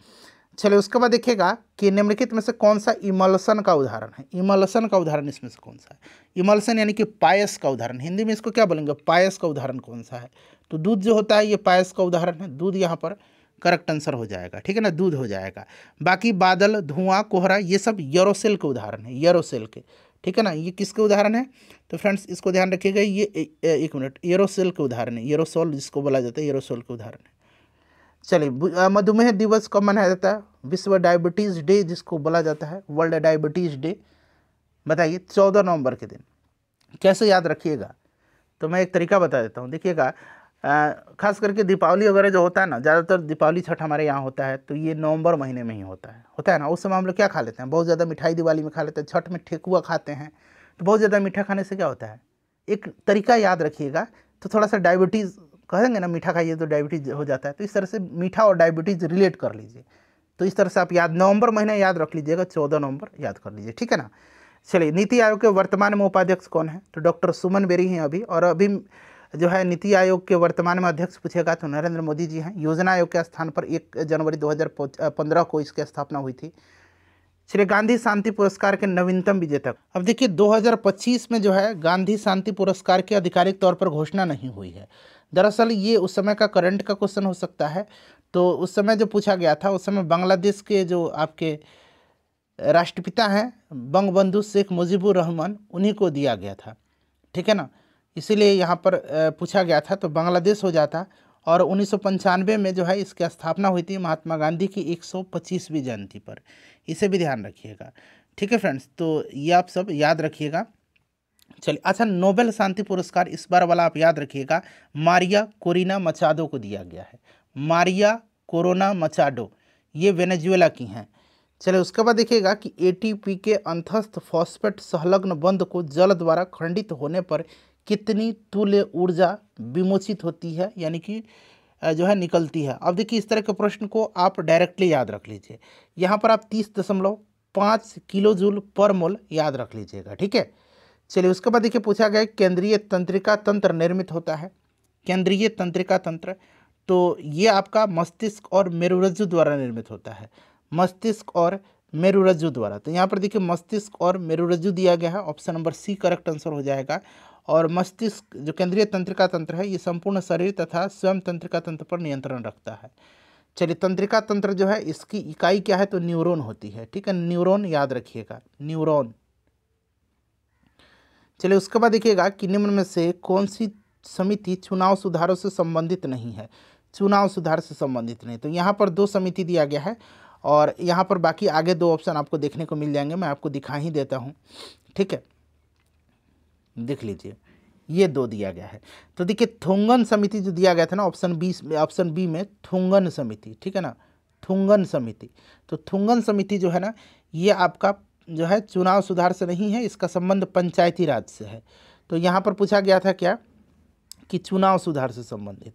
Speaker 1: चलिए उसके बाद देखिएगा कि निम्नलिखित में से कौन सा इमल्सन का उदाहरण है। इमल्सन का उदाहरण इसमें से कौन सा है, इमल्सन यानी कि पायस का उदाहरण, हिंदी में इसको क्या बोलेंगे, पायस का उदाहरण कौन सा है, तो दूध जो होता है ये पायस का उदाहरण है, दूध यहाँ पर करेक्ट आंसर हो जाएगा। ठीक है ना, दूध हो जाएगा। बाकी बादल, धुआं, कोहरा ये सब एरोसेल के उदाहरण है, एरोसेल के। ठीक है ना, ये किसके उदाहरण है, तो फ्रेंड्स इसको ध्यान रखिएगा, ये एक मिनट, एरोसेल के उदाहरण है, एरोसोल जिसको बोला जाता है, एरोसोल के उदाहरण है। चलिए मधुमेह दिवस कब मनाया जाता है, विश्व डायबिटीज़ डे जिसको बोला जाता है, वर्ल्ड डायबिटीज़ डे, बताइए 14 नवंबर के दिन। कैसे याद रखिएगा, तो मैं एक तरीका बता देता हूँ। देखिएगा खास करके दीपावली वगैरह जो होता है ना, ज़्यादातर दीपावली छठ हमारे यहाँ होता है, तो ये नवंबर महीने में ही होता है ना। उस समय हम लोग क्या खा लेते हैं, बहुत ज़्यादा मिठाई दिवाली में खा लेते हैं, छठ में ठेकुआ खाते हैं। तो बहुत ज़्यादा मीठा खाने से क्या होता है, एक तरीका याद रखिएगा, तो थोड़ा सा डायबिटीज़ कहेंगे ना, मीठा खाइए तो डायबिटीज़ हो जाता है, तो इस तरह से मीठा और डायबिटीज़ रिलेट कर लीजिए। तो इस तरह से आप याद नवंबर महीना याद रख लीजिएगा, 14 नवंबर याद कर लीजिए। ठीक है ना। चलिए नीति आयोग के वर्तमान में उपाध्यक्ष कौन है, तो डॉक्टर सुमन बेरी हैं अभी, और अभी जो है नीति आयोग के वर्तमान में अध्यक्ष पूछेगा तो नरेंद्र मोदी जी हैं। योजना आयोग के स्थान पर 1 जनवरी 2015 को इसकी स्थापना हुई थी। चलिए गांधी शांति पुरस्कार के नवीनतम विजेता, अब देखिए 2025 में जो है गांधी शांति पुरस्कार की आधिकारिक तौर पर घोषणा नहीं हुई है। दरअसल ये उस समय का करंट का क्वेश्चन हो सकता है, तो उस समय जो पूछा गया था उस समय बांग्लादेश के जो आपके राष्ट्रपिता हैं बंगबंधु शेख मुजीबुर रहमान, उन्हीं को दिया गया था। ठीक है ना, इसीलिए यहाँ पर पूछा गया था, तो बांग्लादेश हो जाता। और 1995 में जो है इसकी स्थापना हुई थी महात्मा गांधी की 125वीं जयंती पर, इसे भी ध्यान रखिएगा। ठीक है फ्रेंड्स, तो ये आप सब याद रखिएगा। चलिए अच्छा, नोबेल शांति पुरस्कार इस बार वाला आप याद रखिएगा, मारिया कोरिना मचाडो को दिया गया है। मारिया कोरोना मचाडो ये वेनेजुएला की हैं। चलिए उसके बाद देखिएगा कि ATP के अंतस्थ फॉस्फेट संलग्न बंध को जल द्वारा खंडित होने पर कितनी तुल्य ऊर्जा विमोचित होती है, यानी कि जो है निकलती है। अब देखिए इस तरह के प्रश्न को आप डायरेक्टली याद रख लीजिए, यहाँ पर आप 30.5 किलो जूल पर मोल याद रख लीजिएगा। ठीक है, चलिए उसके बाद देखिए पूछा गया केंद्रीय तंत्रिका तंत्र निर्मित होता है। केंद्रीय तंत्रिका तंत्र, तो ये आपका मस्तिष्क और मेरुरज्जु द्वारा निर्मित होता है, मस्तिष्क और मेरुरज्जु द्वारा। तो यहाँ पर देखिए मस्तिष्क और मेरुरज्जु दिया गया है, option number C correct answer हो जाएगा। और मस्तिष्क जो केंद्रीय तंत्रिका तंत्र है ये संपूर्ण शरीर तथा स्वयं तंत्रिका तंत्र पर नियंत्रण रखता है। चलिए तंत्रिका तंत्र जो है इसकी इकाई क्या है, तो न्यूरॉन होती है। ठीक है, न्यूरॉन याद रखिएगा, न्यूरॉन। चलिए उसके बाद देखिएगा कि निम्न में से कौन सी समिति चुनाव सुधारों से संबंधित नहीं है, चुनाव सुधार से संबंधित नहीं। तो यहाँ पर 2 समिति दिया गया है, और यहाँ पर बाकी आगे 2 ऑप्शन आपको देखने को मिल जाएंगे, मैं आपको दिखा ही देता हूँ, ठीक है। देख लीजिए, ये 2 दिया गया है। तो देखिए थुंगन समिति जो दिया गया था ना ऑप्शन बी में थुंगन समिति, ठीक है ना, थुंगन समिति। तो थुंगन समिति जो है ना, ये आपका जो है चुनाव सुधार से नहीं है, इसका संबंध पंचायती राज से है। तो यहाँ पर पूछा गया था क्या कि चुनाव सुधार से संबंधित,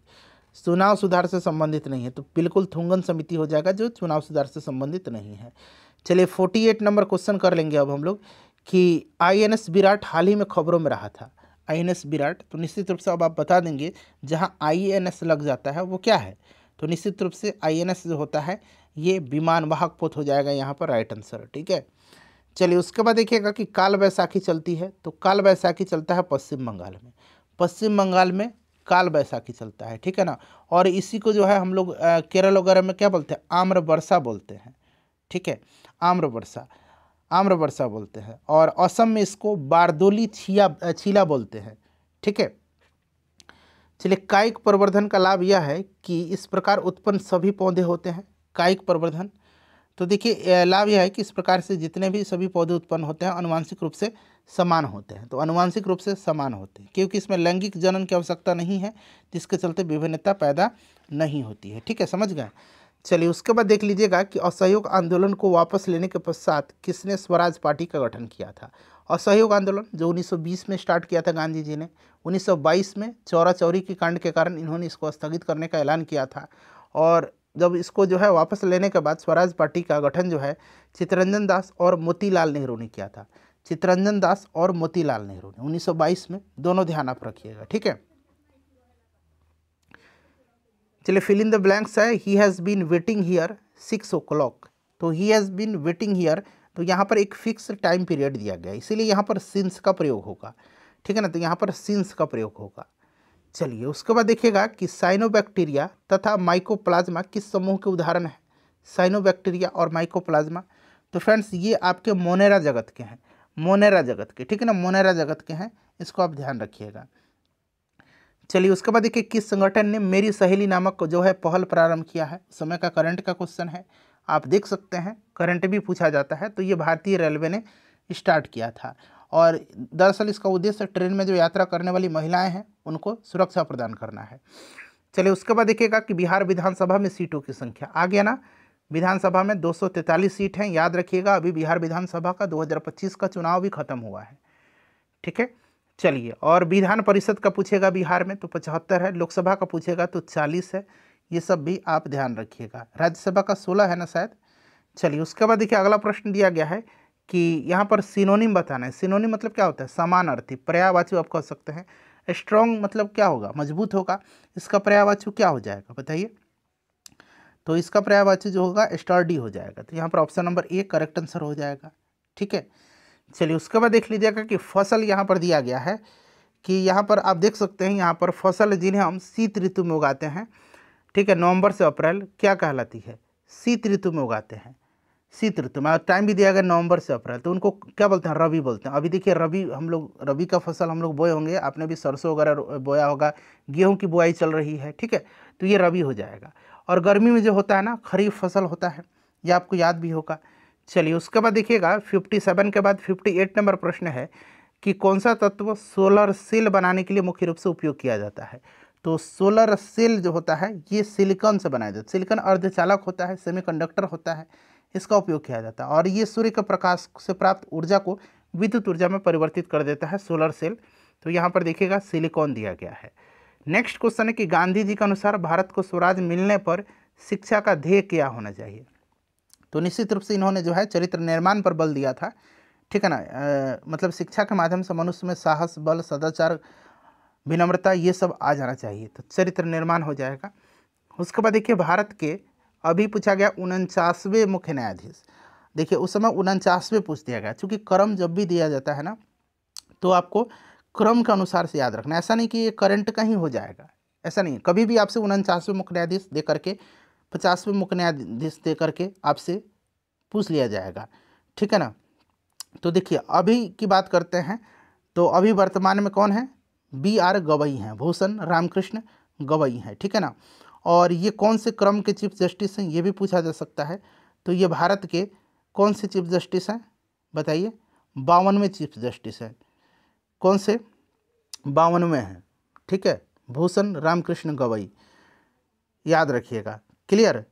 Speaker 1: चुनाव सुधार से संबंधित नहीं है, तो बिल्कुल थुंगन समिति हो जाएगा जो चुनाव सुधार से संबंधित नहीं है। चलिए 48 नंबर क्वेश्चन कर लेंगे अब हम लोग कि INS विराट हाल ही में खबरों में रहा था। INS विराट, तो निश्चित रूप से अब आप बता देंगे जहाँ INS लग जाता है वो क्या है, तो निश्चित रूप से INS जो होता है ये विमान वाहक पोत हो जाएगा यहाँ पर राइट आंसर, ठीक है। चलिए उसके बाद देखिएगा कि काल वैसाखी चलती है, तो काल वैसाखी चलता है पश्चिम बंगाल में, पश्चिम बंगाल में काल वैसाखी चलता है, ठीक है ना। और इसी को जो है हम लोग केरल वगैरह में क्या बोलते हैं, आम्र वर्षा बोलते हैं, ठीक है, आम्र वर्षा बोलते हैं। और असम में इसको बारदोली छीला बोलते हैं, ठीक है। चलिए कायिक प्रवर्धन का लाभ यह है कि इस प्रकार उत्पन्न सभी पौधे होते हैं, कायिक प्रवर्धन। तो देखिए लाभ यह है कि इस प्रकार से जितने भी सभी पौधे उत्पन्न होते हैं आनुवांशिक रूप से समान होते हैं, तो आनुवांशिक रूप से समान होते हैं क्योंकि इसमें लैंगिक जनन की आवश्यकता नहीं है, जिसके चलते विभिन्नता पैदा नहीं होती है, ठीक है, समझ गए। चलिए उसके बाद देख लीजिएगा कि असहयोग आंदोलन को वापस लेने के पश्चात किसने स्वराज पार्टी का गठन किया था। असहयोग आंदोलन जो 1920 में स्टार्ट किया था गांधी जी ने, 1922 में चौरा चौरी के कांड के कारण इन्होंने इसको स्थगित करने का ऐलान किया था। और जब इसको जो है वापस लेने के बाद स्वराज पार्टी का गठन जो है चित्तरंजन दास और मोतीलाल नेहरू ने किया था, चित्तरंजन दास और मोतीलाल नेहरू ने 1922 में, दोनों ध्यान आप रखिएगा, ठीक है। चलिए फिल इन द ब्लैंक्स है, he has been waiting here 6 o'clock, तो he has been waiting here, तो यहाँ पर एक फिक्स टाइम पीरियड दिया गया है, इसीलिए यहाँ पर सिंस का प्रयोग होगा, ठीक है ना, तो यहाँ पर सिंस का प्रयोग होगा। चलिए उसके बाद देखिएगा कि साइनोबैक्टीरिया तथा माइकोप्लाज्मा किस समूह के उदाहरण है, साइनोबैक्टीरिया और माइकोप्लाज्मा। तो फ्रेंड्स ये आपके मोनेरा जगत के हैं, मोनेरा जगत के, ठीक है ना, मोनेरा जगत के हैं, इसको आप ध्यान रखिएगा। चलिए उसके बाद देखिए किस संगठन ने मेरी सहेली नामक जो है पहल प्रारंभ किया है, समय का करंट का क्वेश्चन है, आप देख सकते हैं करंट भी पूछा जाता है। तो ये भारतीय रेलवे ने स्टार्ट किया था और दरअसल इसका उद्देश्य ट्रेन में जो यात्रा करने वाली महिलाएं हैं उनको सुरक्षा प्रदान करना है। चलिए उसके बाद देखिएगा कि बिहार विधानसभा में सीटों की संख्या आ गया ना, विधानसभा में 243 सीट हैं, याद रखिएगा अभी बिहार विधानसभा का 2025 का चुनाव भी खत्म हुआ है, ठीक है। चलिए और विधान परिषद का पूछेगा बिहार में तो 75 है, लोकसभा का पूछेगा तो 40 है, ये सब भी आप ध्यान रखिएगा, राज्यसभा का 16 है ना शायद। चलिए उसके बाद देखिए अगला प्रश्न दिया गया है कि यहाँ पर सिनोनिम बताना है, सिनोनिम मतलब क्या होता है, समानार्थी, पर्यायवाची आप कह सकते हैं। स्ट्रॉन्ग मतलब क्या होगा, मजबूत होगा, इसका पर्यायवाची क्या हो जाएगा बताइए, तो इसका पर्यायवाची जो होगा स्टर्डी हो जाएगा, तो यहाँ पर option number A correct answer हो जाएगा, ठीक है। चलिए उसके बाद देख लीजिएगा कि फसल यहाँ पर दिया गया है कि यहाँ पर आप देख सकते हैं यहाँ पर फसल जिन्हें हम शीत ऋतु में उगाते हैं, ठीक है, नवंबर से अप्रैल क्या कहलाती है, शीत ऋतु में उगाते हैं, शीत ऋतु में, टाइम भी दिया गया नवंबर से अप्रैल, तो उनको क्या बोलते हैं, रबी बोलते हैं। अभी देखिए रबी हम लोग रबी का फसल हम लोग बोए होंगे, आपने भी सरसों वगैरह बोया होगा, गेहूं की बुआई चल रही है, ठीक है, तो ये रबी हो जाएगा। और गर्मी में जो होता है ना खरीफ फसल होता है, ये आपको याद भी होगा। चलिए उसके बाद देखिएगा 57 के बाद 58 नंबर प्रश्न है कि कौन सा तत्व सोलर सेल बनाने के लिए मुख्य रूप से उपयोग किया जाता है। तो सोलर सेल जो होता है ये सिलिकॉन से बनाया जाता है, सिलिकॉन अर्धचालक होता है, सेमीकंडक्टर होता है, इसका उपयोग किया जाता है और ये सूर्य के प्रकाश से प्राप्त ऊर्जा को विद्युत ऊर्जा में परिवर्तित कर देता है सोलर सेल। तो यहाँ पर देखिएगा सिलिकॉन दिया गया है। नेक्स्ट क्वेश्चन है कि गांधी जी के अनुसार भारत को स्वराज मिलने पर शिक्षा का ध्येय क्या होना चाहिए। तो निश्चित रूप से इन्होंने जो है चरित्र निर्माण पर बल दिया था, ठीक है ना, मतलब शिक्षा के माध्यम से मनुष्य में साहस, बल, सदाचार, विनम्रता ये सब आ जाना चाहिए, तो चरित्र निर्माण हो जाएगा। उसके बाद देखिए भारत के अभी पूछा गया 49वें मुख्य न्यायाधीश, देखिए उस समय 49वें पूछ दिया गया, चूँकि क्रम जब भी दिया जाता है ना तो आपको क्रम के अनुसार से याद रखना, ऐसा नहीं कि ये करंट का ही हो जाएगा, ऐसा नहीं है, कभी भी आपसे 49वें मुख्य न्यायाधीश दे करके 50वें मुख्य न्यायाधीश दे करके आपसे पूछ लिया जाएगा, ठीक है ना। तो देखिए अभी की बात करते हैं, तो अभी वर्तमान में कौन है, BR गवई हैं, भूषण रामकृष्ण गवई हैं, ठीक है ना। और ये कौन से क्रम के चीफ जस्टिस हैं ये भी पूछा जा सकता है, तो ये भारत के कौन से चीफ जस्टिस हैं बताइए? 52वें चीफ जस्टिस हैं। कौन से? 52वें हैं, ठीक है, भूषण रामकृष्ण गवई, याद रखिएगा। क्लियर?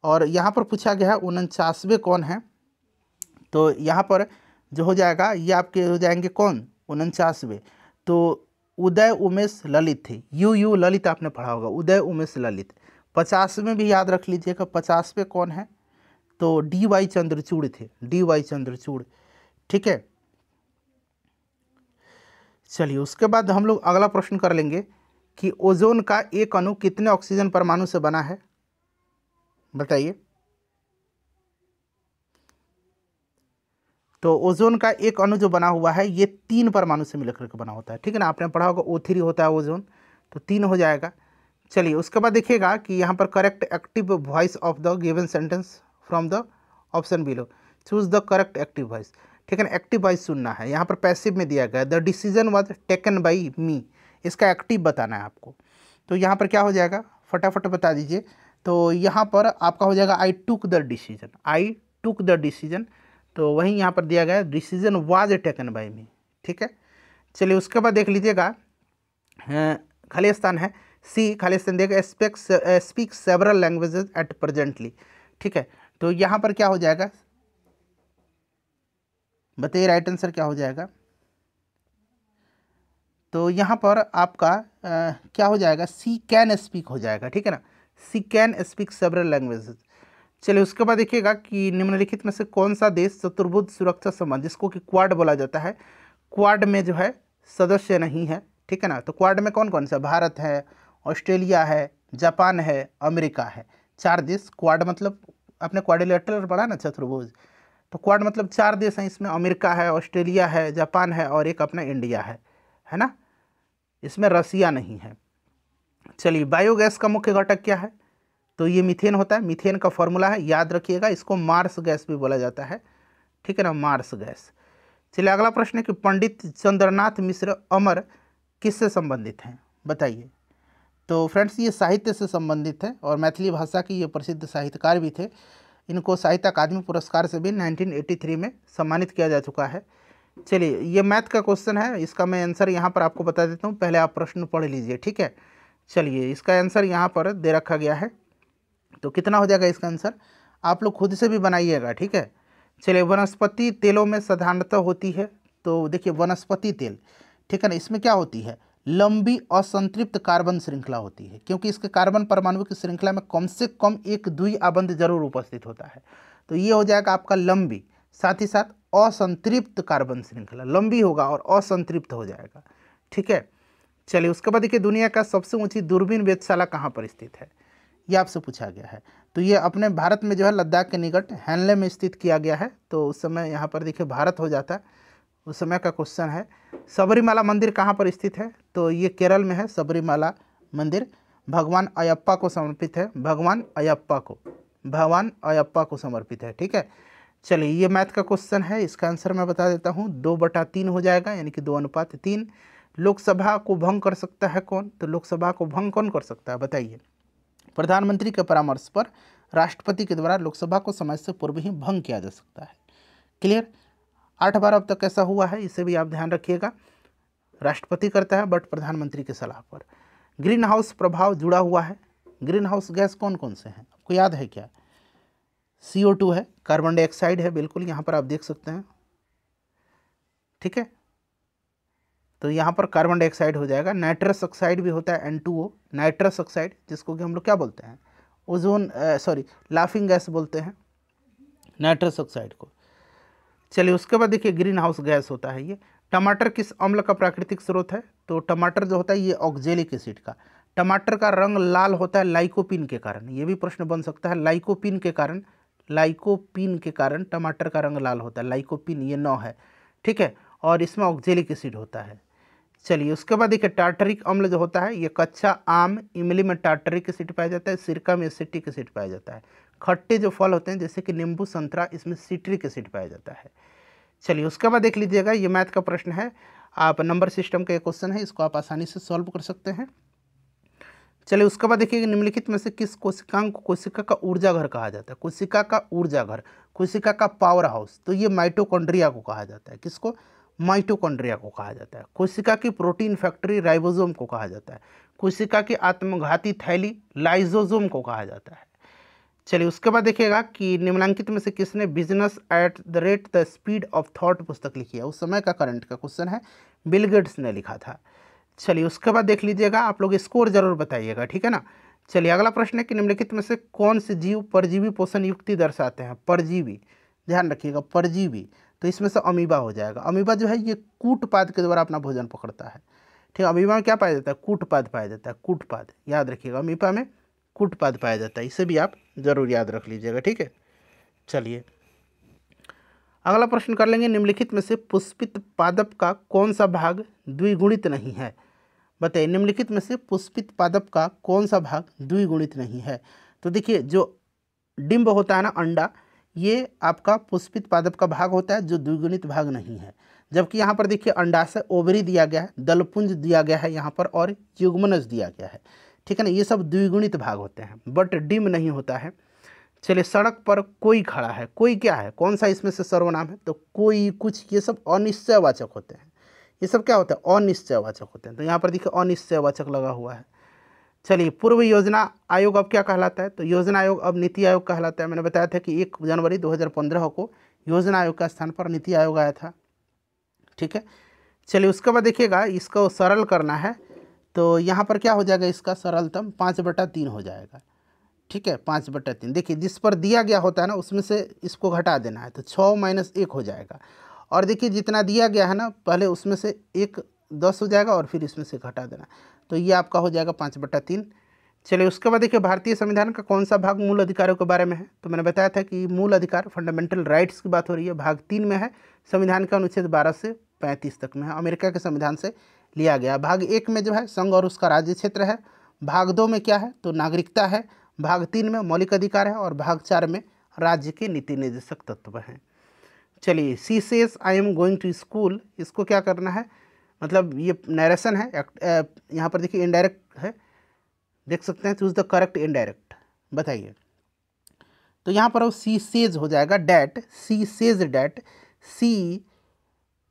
Speaker 1: और यहाँ पर पूछा गया है 49वें कौन है, तो यहाँ पर जो हो जाएगा ये आपके हो जाएंगे कौन 49वें, तो उदय उमेश ललित थे। यू ललित आपने पढ़ा होगा, उदय उमेश ललित। 50वें भी याद रख लीजिएगा, 50वें कौन है, तो DY चंद्रचूड़ थे, DY चंद्रचूड़, ठीक है। चलिए उसके बाद हम लोग अगला प्रश्न कर लेंगे कि ओजोन का एक अणु कितने ऑक्सीजन परमाणु से बना है बताइए? तो ओजोन का एक अणु जो बना हुआ है ये 3 परमाणु से मिलकर के बना होता है, ठीक है ना। आपने पढ़ा होगा O3 होता है ओजोन, तो 3 हो जाएगा। चलिए उसके बाद देखिएगा कि यहाँ पर correct active voice of the given sentence from the option below, choose the correct active voice, ठीक है ना। एक्टिव वॉइस सुनना है, यहाँ पर पैसिव में दिया गया the decision was taken by me, इसका एक्टिव बताना है आपको। तो यहाँ पर क्या हो जाएगा फटाफट बता दीजिए। तो यहाँ पर आपका हो जाएगा I took the decision, I took the decision, तो वहीं यहाँ पर दिया गया decision was taken by me, ठीक है। चलिए उसके बाद देख लीजिएगा खाली स्थान है सी, खाली स्थान देगा speak several languages at presently, ठीक है। तो यहाँ पर क्या हो जाएगा बताइए, राइट आंसर क्या हो जाएगा? तो यहाँ पर आपका क्या हो जाएगा, सी कैन स्पीक हो जाएगा, ठीक है ना, सी कैन स्पीक सेवरल लैंग्वेजेस। चलिए उसके बाद देखिएगा कि निम्नलिखित में से कौन सा देश चतुर्भुज सुरक्षा संबंध, जिसको कि क्वाड बोला जाता है, क्वाड में जो है सदस्य नहीं है, ठीक है ना। तो क्वाड में कौन कौन सा, भारत है, ऑस्ट्रेलिया है, जापान है, अमेरिका है, 4 देश। क्वाड मतलब आपने क्वाड्रिलेटरल पढ़ा ना, चतुर्भुज, तो क्वाड मतलब 4 देश हैं, इसमें अमेरिका है, ऑस्ट्रेलिया है, जापान है और एक अपना इंडिया है ना, इसमें रसिया नहीं है। चलिए बायोगैस का मुख्य घटक क्या है, तो ये मीथेन होता है, मीथेन का फॉर्मूला है, याद रखिएगा, इसको मार्स गैस भी बोला जाता है, ठीक है ना, मार्स गैस। चलिए अगला प्रश्न है कि पंडित चंद्रनाथ मिश्र अमर किससे संबंधित हैं बताइए? तो फ्रेंड्स ये साहित्य से संबंधित है और मैथिली भाषा की ये प्रसिद्ध साहित्यकार भी थे। इनको साहित्य अकादमी पुरस्कार से भी 1983 में सम्मानित किया जा चुका है। चलिए ये मैथ का क्वेश्चन है, इसका मैं आंसर यहाँ पर आपको बता देता हूँ, पहले आप प्रश्न पढ़ लीजिए, ठीक है। चलिए इसका आंसर यहाँ पर दे रखा गया है, तो कितना हो जाएगा इसका आंसर, आप लोग खुद से भी बनाइएगा, ठीक है। चलिए वनस्पति तेलों में साधारणतः होती है, तो देखिए वनस्पति तेल, ठीक है ना, इसमें क्या होती है, लंबी असंतृप्त कार्बन श्रृंखला होती है, क्योंकि इसके कार्बन परमाणु की श्रृंखला में कम से कम एक द्विआबंध जरूर उपस्थित होता है। तो ये हो जाएगा आपका लंबी, साथ ही साथ असंतृप्त कार्बन श्रृंखला, लंबी होगा और असंतृप्त हो जाएगा, ठीक है। चलिए उसके बाद देखिए दुनिया का सबसे ऊंची दूरबीन वेधशाला कहाँ पर स्थित है, ये आपसे पूछा गया है। तो ये अपने भारत में जो है लद्दाख के निकट हैनले में स्थित किया गया है, तो उस समय यहाँ पर देखिए भारत हो जाता है, उस समय का क्वेश्चन है। सबरीमाला मंदिर कहाँ पर स्थित है, तो ये केरल में है सबरीमाला मंदिर, भगवान अयप्पा को समर्पित है, भगवान अयप्पा को समर्पित है, ठीक है। चलिए ये मैथ का क्वेश्चन है, इसका आंसर मैं बता देता हूँ, 2/3 हो जाएगा, यानी कि 2:3। लोकसभा को भंग कर सकता है कौन, तो लोकसभा को भंग कौन कर सकता है बताइए? प्रधानमंत्री के परामर्श पर राष्ट्रपति के द्वारा लोकसभा को समय से पूर्व ही भंग किया जा सकता है। क्लियर? 8 बार अब तक ऐसा हुआ है, इसे भी आप ध्यान रखिएगा, राष्ट्रपति करता है बट प्रधानमंत्री की सलाह पर। ग्रीन हाउस प्रभाव जुड़ा हुआ है, ग्रीन हाउस गैस कौन कौन से हैं आपको याद है क्या? CO2 है, कार्बन डाइऑक्साइड है, बिल्कुल यहाँ पर आप देख सकते हैं, ठीक है। तो यहाँ पर कार्बन डाइऑक्साइड हो जाएगा, नाइट्रस ऑक्साइड भी होता है N2O, नाइट्रस ऑक्साइड, जिसको कि हम लोग क्या बोलते हैं, ओजोन लाफिंग गैस बोलते हैं नाइट्रस ऑक्साइड को। चलिए उसके बाद देखिए ग्रीन हाउस गैस होता है ये। टमाटर किस अम्ल का प्राकृतिक स्रोत है, तो टमाटर जो होता है ये ऑक्जेलिक एसिड का। टमाटर का रंग लाल होता है लाइकोपीन के कारण, ये भी प्रश्न बन सकता है, लाइकोपीन के कारण टमाटर का रंग लाल होता है, लाइकोपीन ये 9 है, ठीक है, और इसमें ऑक्जेलिक एसिड होता है। चलिए उसके बाद देखिए टार्टरिक अम्ल जो होता है ये कच्चा आम इमली में टार्टरिक एसिड पाया जाता है, सिरका में एसिटिक एसिड पाया जाता है। खट्टे जो फल होते हैं जैसे कि नींबू संतरा, इसमें सिट्रिक एसिड पाया जाता है। चलिए उसके बाद देख लीजिएगा, ये मैथ का प्रश्न है, आप नंबर सिस्टम का एक क्वेश्चन है, इसको आप आसानी से सॉल्व कर सकते हैं। चलिए उसके बाद देखिए निम्नलिखित में से किस कोशिकांग को कोशिका का ऊर्जा घर कहा जाता है? कोशिका का ऊर्जा घर, कोशिका का पावर हाउस, तो ये माइटोकॉन्ड्रिया को कहा जाता है। किसको? माइटोकॉन्ड्रिया को कहा जाता है। कोशिका की प्रोटीन फैक्ट्री राइबोसोम को कहा जाता है। कोशिका की आत्मघाती थैली लाइसोसोम को कहा जाता है। चलिए उसके बाद देखिएगा कि निम्नलिखित में से किसने business at the rate the speed of thought पुस्तक लिखी है? उस समय का करंट का क्वेश्चन है, बिल गेट्स ने लिखा था। चलिए उसके बाद देख लीजिएगा, आप लोग स्कोर जरूर बताइएगा, ठीक है ना। चलिए अगला प्रश्न है कि निम्नलिखित में से कौन से जीव परजीवी पोषण युक्ति दर्शाते हैं? परजीवी, ध्यान रखिएगा, परजीवी, तो इसमें से अमीबा हो जाएगा। अमीबा जो है ये कूटपाद के द्वारा अपना भोजन पकड़ता है, ठीक है। अमीबा में क्या पाया जाता है? कूटपाद पाया जाता है, कूटपाद, याद रखिएगा, अमीबा में कूटपाद पाया जाता है, इसे भी आप जरूर याद रख लीजिएगा, ठीक है। चलिए अगला प्रश्न कर लेंगे, निम्नलिखित में से पुष्पित पादप का कौन सा भाग द्विगुणित नहीं है? बताइए, निम्नलिखित में से पुष्पित पादप का कौन सा भाग द्विगुणित नहीं है? तो देखिए जो डिंब होता है ना, अंडा, ये आपका पुष्पित पादप का भाग होता है जो द्विगुणित भाग नहीं है। जबकि यहाँ पर देखिए अंडाशय, ओवरी दिया गया है, दलपुंज दिया गया है यहाँ पर, और युग्मनज दिया गया है, ठीक है ना। ये सब द्विगुणित भाग होते हैं, बट डिंब नहीं होता है। चलिए सड़क पर कोई खड़ा है, कोई क्या है? कौन सा इसमें से सर्वनाम है? तो कोई, कुछ, ये सब अनिश्चयवाचक होते हैं। ये सब क्या होता है? अनिश्चयवाचक होते हैं। तो यहाँ पर देखिए अनिश्चयवाचक लगा हुआ है। चलिए पूर्व योजना आयोग अब क्या कहलाता है? तो योजना आयोग अब नीति आयोग कहलाता है। मैंने बताया था कि 1 जनवरी 2015 को योजना आयोग का स्थान पर नीति आयोग आया था, ठीक है। चलिए उसके बाद देखिएगा, इसको सरल करना है तो यहाँ पर क्या हो जाएगा? इसका सरलतम 5/3 हो जाएगा, ठीक है, 5/3। देखिए जिस पर दिया गया होता है ना उसमें से इसको घटा देना है, तो 6 - 1 हो जाएगा। और देखिए जितना दिया गया है ना, पहले उसमें से 1 10 हो जाएगा और फिर इसमें से घटा देना, तो ये आपका हो जाएगा 5/3। चलिए उसके बाद देखिए भारतीय संविधान का कौन सा भाग मूल अधिकारों के बारे में है? तो मैंने बताया था कि मूल अधिकार, फंडामेंटल राइट्स की बात हो रही है, भाग 3 में है। संविधान का अनुच्छेद 12 से 35 तक में है, अमेरिका के संविधान से लिया गया। भाग 1 में जो है संघ और उसका राज्य क्षेत्र है। भाग 2 में क्या है? तो नागरिकता है। भाग 3 में मौलिक अधिकार है और भाग 4 में राज्य के नीति निर्देशक तत्व हैं। चलिए she says I am going to school, इसको क्या करना है? मतलब ये नरेशन है, यहाँ पर देखिए इनडायरेक्ट है, देख सकते हैं, चूज द करेक्ट इनडायरेक्ट, बताइए। तो यहाँ पर सी सेज हो जाएगा that, she says that, she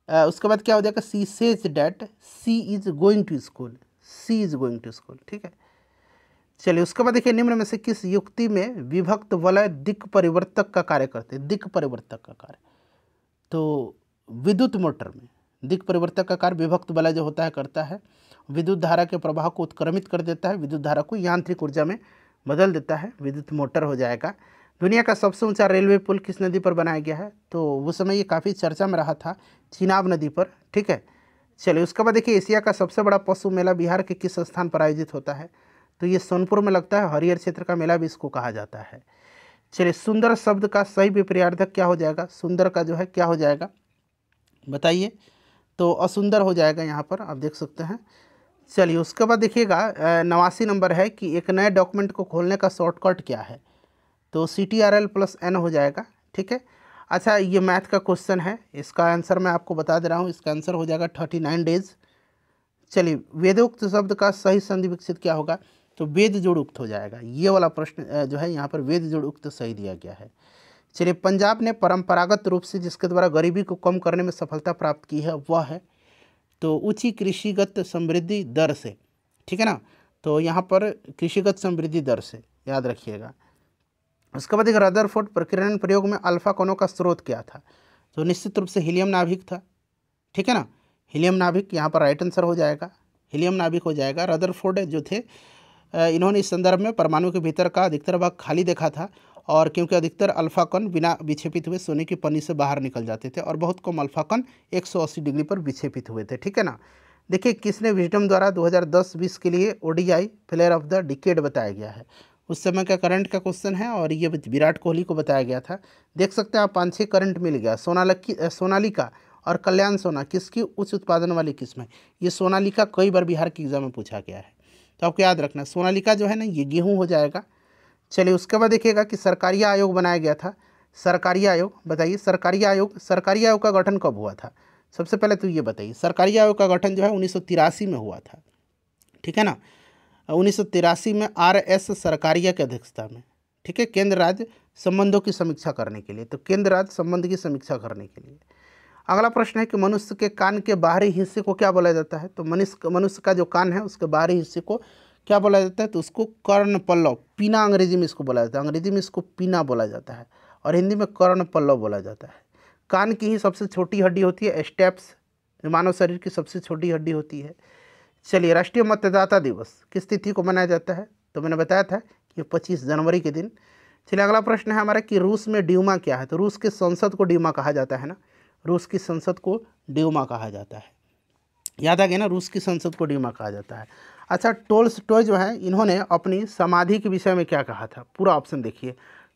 Speaker 1: उसके बाद क्या हो जाएगा? She says that she is going to school, she is going to school, ठीक है। चलिए उसके बाद देखिए निम्न में से किस युक्ति में विभक्त वलय दिक् परिवर्तक का कार्य करते हैं? दिक् परिवर्तक का कार्य, तो विद्युत मोटर में दिक् परिवर्तक का कार्य विभक्त वलय जो होता है करता है। विद्युत धारा के प्रवाह को उत्क्रमित कर देता है, विद्युत धारा को यांत्रिक ऊर्जा में बदल देता है, विद्युत मोटर हो जाएगा। दुनिया का सबसे ऊंचा रेलवे पुल किस नदी पर बनाया गया है? तो उस समय ये काफ़ी चर्चा में रहा था, चिनाब नदी पर, ठीक है। चलिए उसके बाद देखिए एशिया का सबसे बड़ा पशु मेला बिहार के किस स्थान पर आयोजित होता है? तो ये सोनपुर में लगता है, हरिहर क्षेत्र का मेला भी इसको कहा जाता है। चलिए सुंदर शब्द का सही विपर्यार्थक क्या हो जाएगा? सुंदर का जो है क्या हो जाएगा बताइए? तो असुंदर हो जाएगा, यहाँ पर आप देख सकते हैं। चलिए उसके बाद देखिएगा 89 नंबर है कि एक नए डॉक्यूमेंट को खोलने का शॉर्टकट क्या है? तो CTRL+N हो जाएगा, ठीक है। अच्छा ये मैथ का क्वेश्चन है, इसका आंसर मैं आपको बता दे रहा हूँ, इसका आंसर हो जाएगा 39 डेज। चलिए वेदोक्त शब्द का सही संधि विकसित क्या होगा? तो वेद जोड़ुक्त हो जाएगा। ये वाला प्रश्न जो है यहाँ पर वेद जोड़ुक्त सही दिया गया है। चलिए पंजाब ने परंपरागत रूप से जिसके द्वारा गरीबी को कम करने में सफलता प्राप्त की है वह है, तो ऊंची कृषिगत समृद्धि दर से, ठीक है ना। तो यहाँ पर कृषिगत समृद्धि दर से याद रखिएगा। उसके बाद एक रदरफोर्ड प्रकीर्णन प्रयोग में अल्फा कणों का स्रोत क्या था? तो निश्चित रूप से हीलियम नाभिक था, ठीक है ना। हीलियम नाभिक यहाँ पर राइट आंसर हो जाएगा, हीलियम नाभिक हो जाएगा। रदरफोर्ड जो थे इन्होंने इस संदर्भ में परमाणु के भीतर का अधिकतर भाग खाली देखा था, और क्योंकि अधिकतर अल्फा कण बिना विक्षेपित हुए सोने की पन्नी से बाहर निकल जाते थे और बहुत कम अल्फा कण 180 डिग्री पर विक्षेपित हुए थे, ठीक है ना। देखिए किसने विजडम द्वारा 2010-20 के लिए ODI player of the decade बताया गया है? उस समय का करंट का क्वेश्चन है और ये विराट कोहली को बताया गया था। देख सकते हैं आप 5-6 करंट मिल गया। सोनालिका और कल्याण सोना किसकी उच्च उत्पादन वाली किस्म है? ये सोनालिका कई बार बिहार के एग्जाम में पूछा गया है, तो आपको याद रखना सोनालिका जो है ना ये गेहूं हो जाएगा। चलिए उसके बाद देखिएगा कि सरकारी आयोग बनाया गया था। सरकारी आयोग बताइए, सरकारी आयोग का गठन कब हुआ था? सबसे पहले तो ये बताइए, सरकारी आयोग का गठन जो है 1983 में हुआ था, ठीक है ना। 1983 में RS सरकारिया की अध्यक्षता में, ठीक है, केंद्र राज्य संबंधों की समीक्षा करने के लिए। तो केंद्र राज्य संबंध की समीक्षा करने के लिए। अगला प्रश्न है कि मनुष्य के कान के बाहरी हिस्से को क्या बोला जाता है? तो मनुष्य का जो कान है उसके बाहरी हिस्से को क्या बोला जाता है? तो उसको कर्ण पल्लव, पीना अंग्रेजी में इसको बोला जाता है। अंग्रेजी में इसको पीना बोला जाता है और हिंदी में कर्ण पल्लव बोला जाता है। कान की ही सबसे छोटी हड्डी होती है स्टेप्स, मानव शरीर की सबसे छोटी हड्डी होती है। चलिए, राष्ट्रीय मतदाता दिवस किस तिथि को मनाया जाता है? तो मैंने बताया था कि 25 जनवरी के दिन। चलिए, अगला प्रश्न है हमारा कि रूस में ड्यूमा क्या है? तो रूस की संसद को ड्यूमा कहा जाता है ना, रूस की संसद को ड्यूमा कहा जाता है। याद आ गया ना, रूस की संसद को ड्यूमा कहा जाता है। अच्छा, टोल्स्टॉय जो है इन्होंने अपनी समाधि के विषय में क्या कहा था? पूरा ऑप्शन देखिए।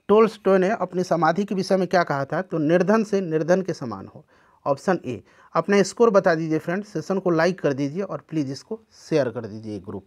Speaker 1: टोल्स्टॉय ने अपनी समाधि के विषय में क्या कहा था? तो निर्धन से निर्धन के समान हो, ऑप्शन ए। अपने स्कोर बता दीजिए फ्रेंड्स, सेशन को लाइक कर दीजिए और प्लीज़ इसको शेयर कर दीजिए ग्रुप